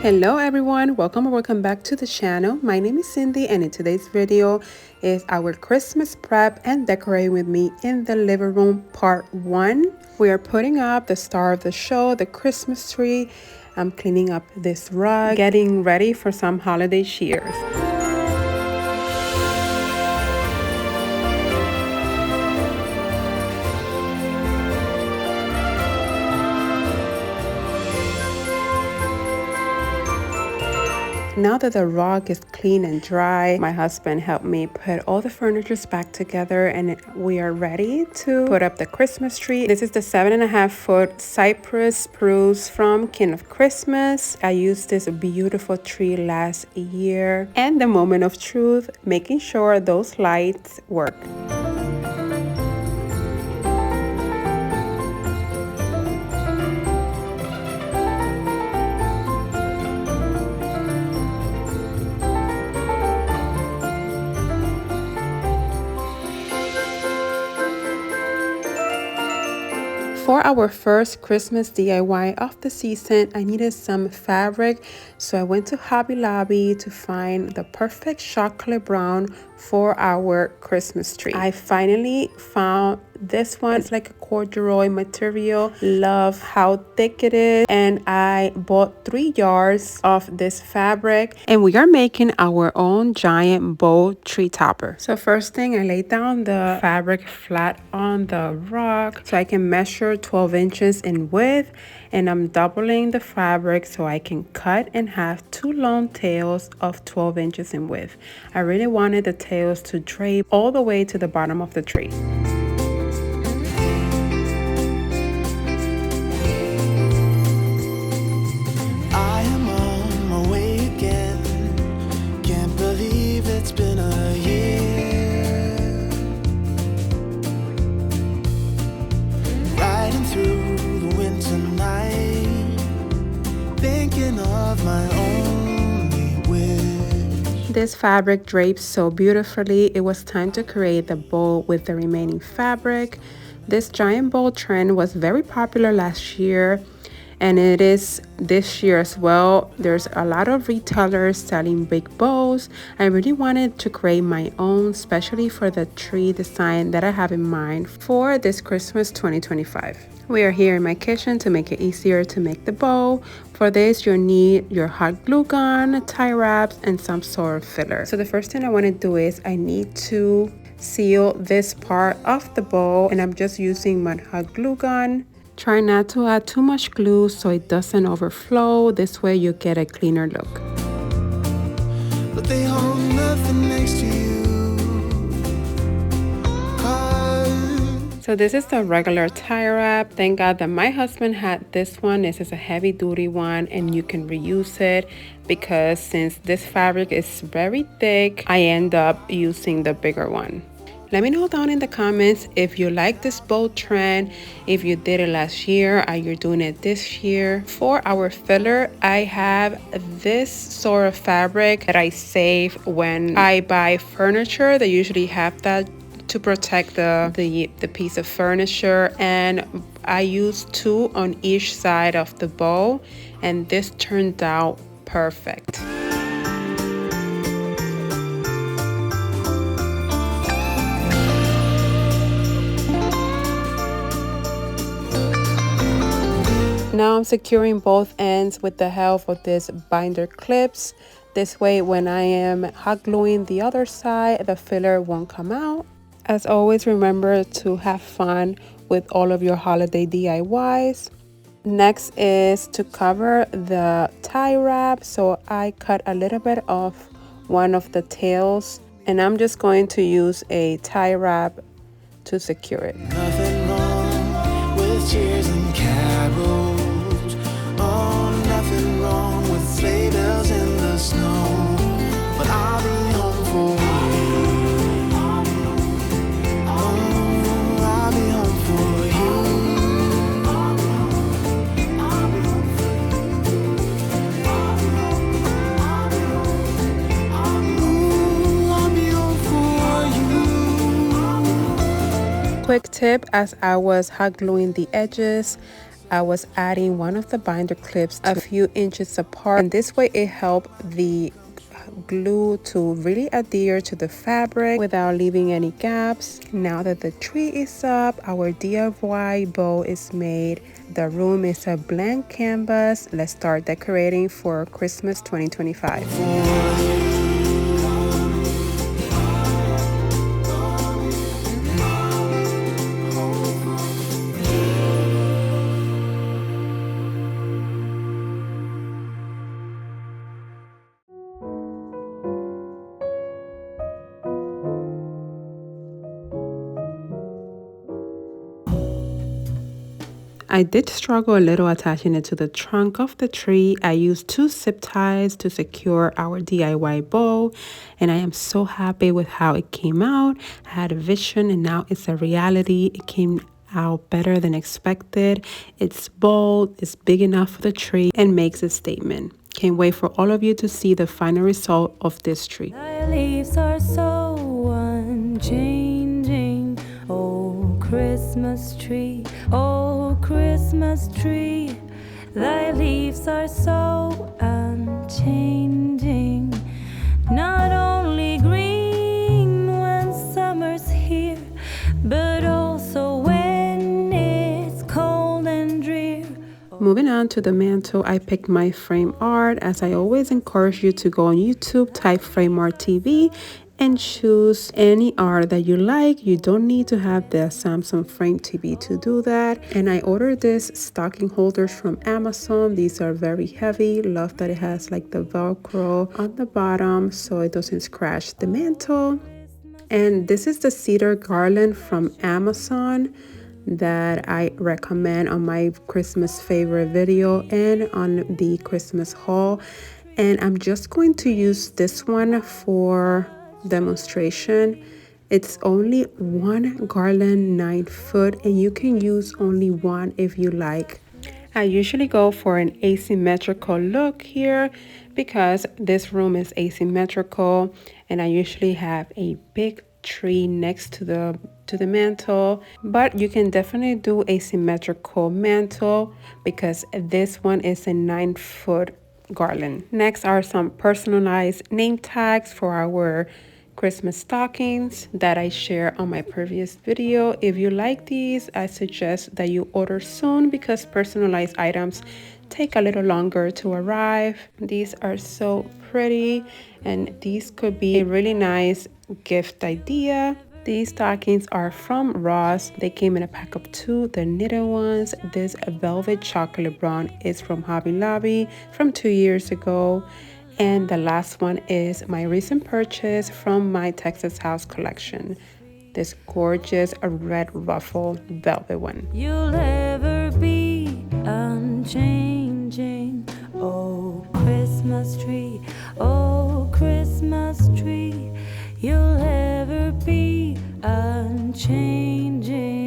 Hello everyone, welcome back to the channel. My name is Cindy and in today's video is our Christmas prep and decorating with me in the living room part 1. We are putting up the star of the show, the Christmas tree. I'm cleaning up this rug, getting ready for some holiday cheers. Now that the rug is clean and dry, my husband helped me put all the furniture back together and we are ready to put up the Christmas tree. This is the 7.5-foot cypress spruce from King of Christmas. I used this beautiful tree last year. And the moment of truth, making sure those lights work. For our first Christmas DIY of the season, I needed some fabric, so I went to Hobby Lobby to find the perfect chocolate brown for our Christmas tree. I finally found this one. It's like a corduroy material. Love how thick it is, and I bought 3 yards of this fabric and we are making our own giant bow tree topper. So first thing, I laid down the fabric flat on the rug so I can measure 12 inches in width, and I'm doubling the fabric so I can cut and have 2 long tails of 12 inches in width. I really wanted the tails to drape all the way to the bottom of the tree. It's been a year, riding through the winter night, thinking of my only wish. This fabric drapes so beautifully. It was time to create the bow with the remaining fabric. This giant bow trend was very popular last year, and it is this year as well. There's a lot of retailers selling big bows. I really wanted to create my own, especially for the tree design that I have in mind for this Christmas 2025. We are here in my kitchen to make it easier to make the bow. For this, you'll need your hot glue gun, tie wraps, and some sort of filler. So the first thing I want to do is I need to seal this part of the bow, and I'm just using my hot glue gun. Try not to add too much glue so it doesn't overflow. This way you get a cleaner look. But they hold nothing next to you. So this is the regular tie wrap. Thank God that my husband had this one. This is a heavy duty one and you can reuse it, because since this fabric is very thick, I end up using the bigger one. Let me know down in the comments if you like this bow trend, if you did it last year or you're doing it this year. For our filler, I have this sort of fabric that I save when I buy furniture. They usually have that to protect the piece of furniture, and I use 2 on each side of the bow, and this turned out perfect. Now I'm securing both ends with the help of this binder clips. This way, when I am hot gluing the other side, the filler won't come out. As always, remember to have fun with all of your holiday DIYs. Next is to cover the tie wrap. So I cut a little bit off one of the tails, and I'm just going to use a tie wrap to secure it. Nothing wrong with cheers and carols. Oh, nothing wrong with sleigh bells in the snow. But I'll be home for you. Oh, I'll be home for Quick tip, as I was hot gluing the edges, I was adding one of the binder clips a few inches apart, and this way it helped the glue to really adhere to the fabric without leaving any gaps. Now that the tree is up, our DIY bow is made. The room is a blank canvas. Let's start decorating for Christmas 2025. I did struggle a little attaching it to the trunk of the tree. I used 2 zip ties to secure our DIY bow, and I am so happy with how it came out. I had a vision and now it's a reality. It came out better than expected. It's bold, it's big enough for the tree, and makes a statement. Can't wait for all of you to see the final result of this tree. Thy leaves are so unchanging, oh Christmas tree, oh Christmas tree. Thy leaves are so unchanging, not only green when summer's here, but also when it's cold and drear. Moving on to the mantle, I picked my frame art. As I always encourage you to go on YouTube, type frame art TV, and choose any art that you like. You don't need to have the Samsung Frame TV to do that. And I ordered this stocking holders from Amazon. These are very heavy. Love that it has like the Velcro on the bottom so it doesn't scratch the mantle. And this is the cedar garland from Amazon that I recommend on my Christmas favorite video and on the Christmas haul. And I'm just going to use this one for demonstration. It's only one garland, 9 foot, and you can use only one if you like. I usually go for an asymmetrical look here because this room is asymmetrical, and I usually have a big tree next to the mantle, but you can definitely do a symmetrical mantle because this one is a 9 foot garland. Next are some personalized name tags for our Christmas stockings that I share on my previous video. If you like these, I suggest that you order soon because personalized items take a little longer to arrive. These are so pretty, and these could be a really nice gift idea. These stockings are from Ross. They came in a pack of 2, the knitted ones. This velvet chocolate brown is from Hobby Lobby from 2 years ago. And the last one is my recent purchase from my Texas House collection. This gorgeous red ruffle velvet one. You'll ever be unchanging, oh Christmas tree, oh Christmas tree. You'll ever be unchanging.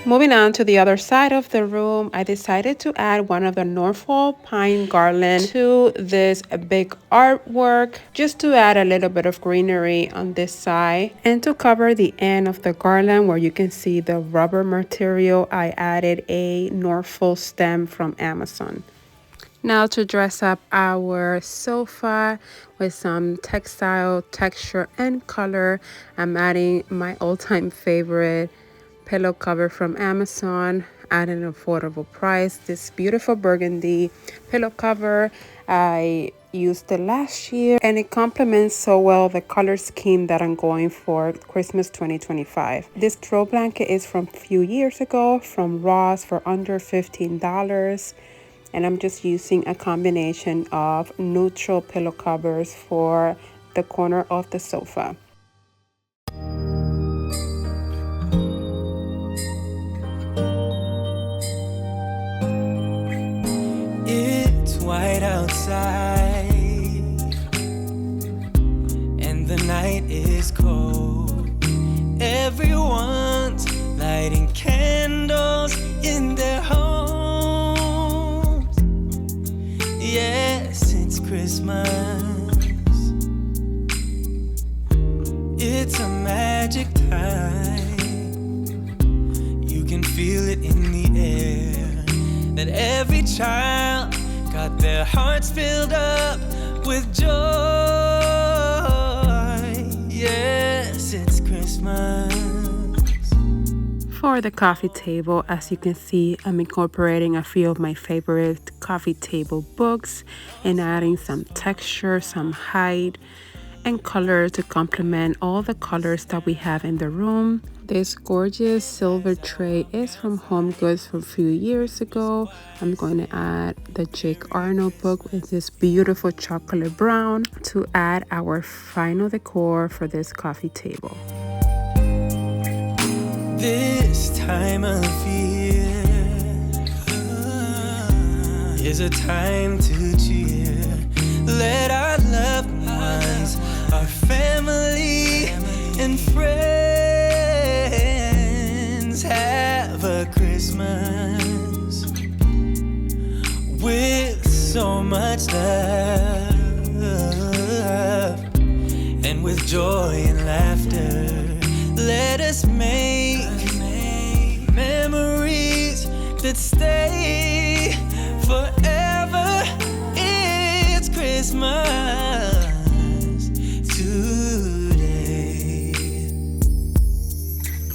Moving on to the other side of the room, I decided to add one of the Norfolk pine garland to this big artwork just to add a little bit of greenery on this side. And to cover the end of the garland where you can see the rubber material, I added a Norfolk stem from Amazon. Now to dress up our sofa with some textile texture and color, I'm adding my all-time favorite pillow cover from Amazon at an affordable price. This beautiful burgundy pillow cover, I used it last year and it complements so well the color scheme that I'm going for Christmas 2025. This throw blanket is from a few years ago from Ross for under $15. And I'm just using a combination of neutral pillow covers for the corner of the sofa. It's white outside and the night is cold. Everyone's lighting candles in their homes. Yes, it's Christmas. It's a magic time. You can feel it in the air, that every child got their hearts filled up with joy. Yes, it's Christmas. For the coffee table, as you can see, I'm incorporating a few of my favorite coffee table books and adding some texture, some height, and color to complement all the colors that we have in the room. This gorgeous silver tray is from Home Goods from a few years ago. I'm going to add the Jake Arnold book with this beautiful chocolate brown to add our final decor for this coffee table. This time of year is a time to cheer. Let our loved ones, our family and friends have a Christmas with so much love and with joy and laughter. Let us make memories that stay forever. It's Christmas today.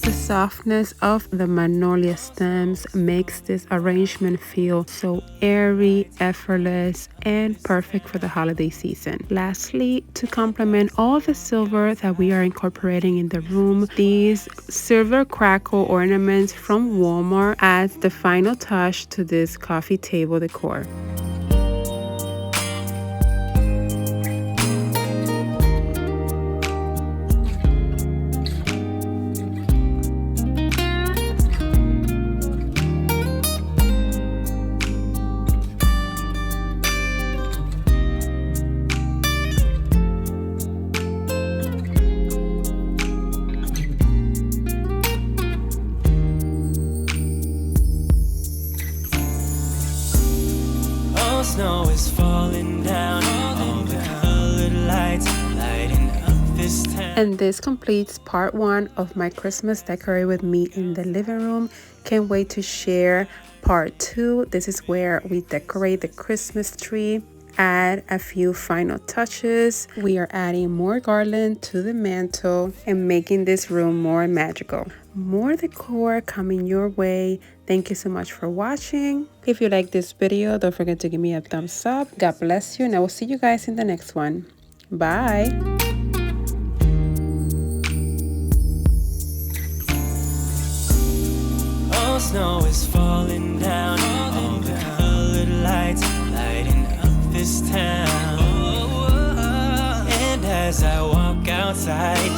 The softness of the magnolia stems makes this arrangement feel so airy, effortless, and perfect for the holiday season. Lastly, to complement all the silver that we are incorporating in the room, these silver crackle ornaments from Walmart adds the final touch to this coffee table decor. Snow is falling down, all the colored lights lighting up this town. And this completes part 1 of my Christmas decorate with me in the living room. Can't wait to share part 2. This is where we decorate the Christmas tree, add a few final touches. We are adding more garland to the mantle and making this room more magical. More decor coming your way. Thank you so much for watching. If you like this video, don't forget to give me a thumbs up. God bless you, and I will see you guys in the next one. Bye. Oh, snow is falling down, all the colored lights lighting up this town. And as I walk outside,